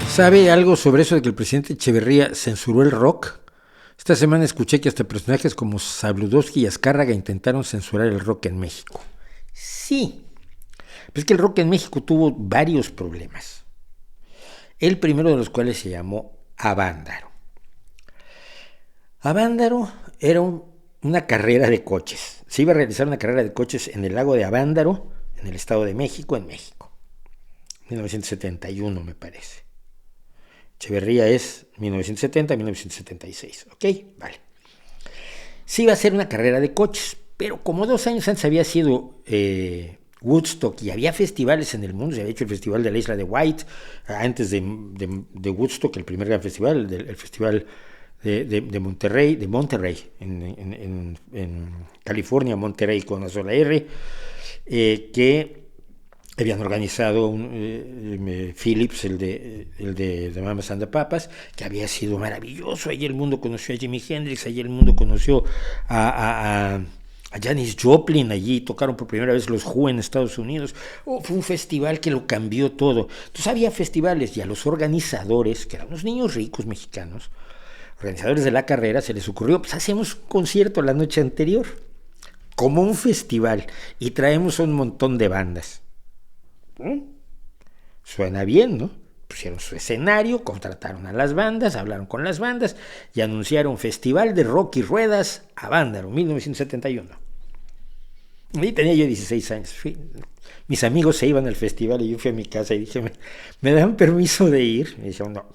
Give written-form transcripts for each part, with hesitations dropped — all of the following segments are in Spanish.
¿Sabe algo sobre eso de que el presidente Echeverría censuró el rock? Esta semana escuché que hasta personajes como Zabludovsky y Azcárraga intentaron censurar el rock en México. Sí, pero es que el rock en México tuvo varios problemas. El primero de los cuales se llamó Avándaro. Avándaro era una carrera de coches. Se iba a realizar una carrera de coches en el lago de Avándaro, en el Estado de México, en México. 1971 me parece. Echeverría es 1970-1976, ¿ok? Vale. Sí iba a ser una carrera de coches, pero como 2 años antes había sido Woodstock y había festivales en el mundo, se había hecho el festival de la Isla de White, antes de Woodstock, el primer gran festival, el festival de Monterrey, en California, Monterrey con una sola R, que habían organizado Philips, el de Mamas and the Papas, que había sido maravilloso. Allí el mundo conoció a Jimi Hendrix, allí el mundo conoció a Janis Joplin, allí tocaron por primera vez los Who en Estados Unidos. Fue un festival que lo cambió todo. Entonces había festivales y a los organizadores, que eran unos niños ricos mexicanos, organizadores de la carrera, se les ocurrió, pues hacemos un concierto la noche anterior, como un festival, y traemos un montón de bandas. Suena bien, ¿no? Pusieron su escenario, contrataron a las bandas, hablaron con las bandas y anunciaron Festival de Rock y Ruedas Avándaro, 1971. Y tenía yo 16 años. Mis amigos se iban al festival y yo fui a mi casa y dije, ¿me dan permiso de ir? Me dijeron, no.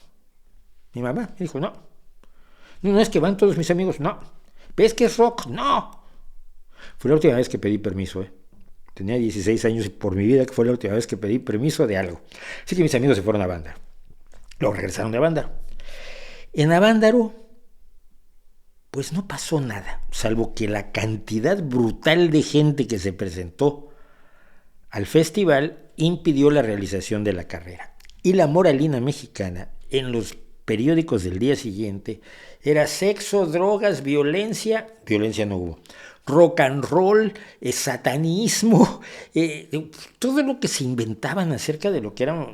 Mi mamá me dijo, no. No es que van todos mis amigos, no. ¿Ves que es rock? No. Fue la última vez que pedí permiso, Tenía 16 años y por mi vida que fue la última vez que pedí permiso de algo. Así que mis amigos se fueron a Avándaro. Luego regresaron de Avándaro. En Avándaro, pues no pasó nada, salvo que la cantidad brutal de gente que se presentó al festival impidió la realización de la carrera. Y la moralina mexicana en los periódicos del día siguiente era sexo, drogas, violencia no hubo. Rock and roll, satanismo, todo lo que se inventaban acerca de lo que era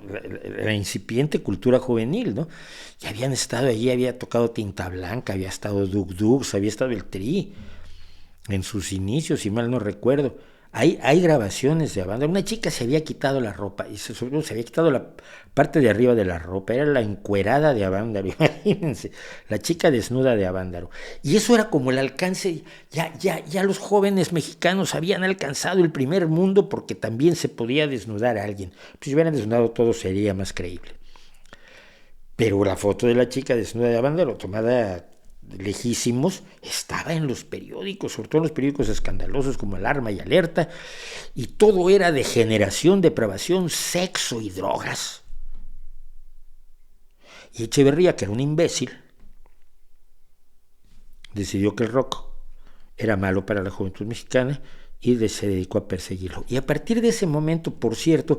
la incipiente cultura juvenil, ¿no? Y habían estado allí, había tocado Tinta Blanca, había estado Duk Dukes, había estado el Tri en sus inicios, si mal no recuerdo. Hay grabaciones de Avándaro. Una chica se había quitado la ropa y se había quitado la parte de arriba de la ropa. Era la encuerada de Avándaro, imagínense, la chica desnuda de Avándaro. Y eso era como el alcance. Ya los jóvenes mexicanos habían alcanzado el primer mundo porque también se podía desnudar a alguien. Pues si hubieran desnudado todo sería más creíble. Pero la foto de la chica desnuda de Avándaro, tomada lejísimos, estaba en los periódicos, sobre todo en los periódicos escandalosos como Alarma y Alerta, y todo era degeneración, depravación, sexo y drogas. Y Echeverría, que era un imbécil, decidió que el rock era malo para la juventud mexicana y se dedicó a perseguirlo. Y a partir de ese momento, por cierto,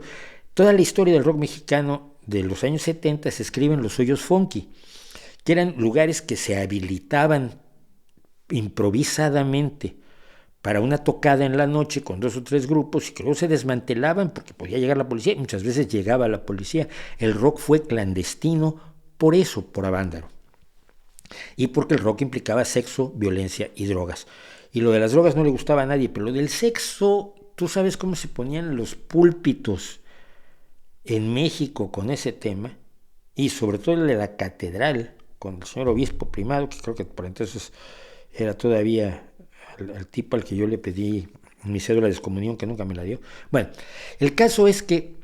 toda la historia del rock mexicano de los años 70 se escribe en los hoyos funky, que eran lugares que se habilitaban improvisadamente para una tocada en la noche con 2 o 3 grupos y que luego se desmantelaban porque podía llegar la policía y muchas veces llegaba la policía. El rock fue clandestino por eso, por Avándaro. Y porque el rock implicaba sexo, violencia y drogas. Y lo de las drogas no le gustaba a nadie, pero lo del sexo, tú sabes cómo se ponían los púlpitos en México con ese tema, y sobre todo el de la catedral, con el señor obispo primado, que creo que por entonces era todavía el tipo al que yo le pedí mi cédula de excomunión, que nunca me la dio. Bueno, el caso es que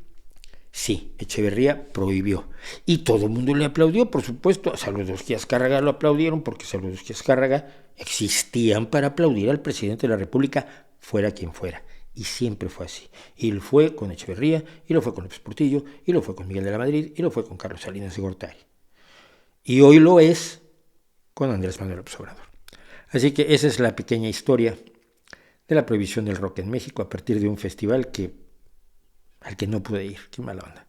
sí, Echeverría prohibió. Y todo el mundo le aplaudió, por supuesto. A Zabludovsky y Azcárraga lo aplaudieron porque Zabludovsky y Azcárraga existían para aplaudir al presidente de la República, fuera quien fuera. Y siempre fue así. Y lo fue con Echeverría, y lo fue con López Portillo, y lo fue con Miguel de la Madrid, y lo fue con Carlos Salinas de Gortari. Y hoy lo es con Andrés Manuel López Obrador. Así que esa es la pequeña historia de la prohibición del rock en México a partir de un festival al que no pude ir. Qué mala onda.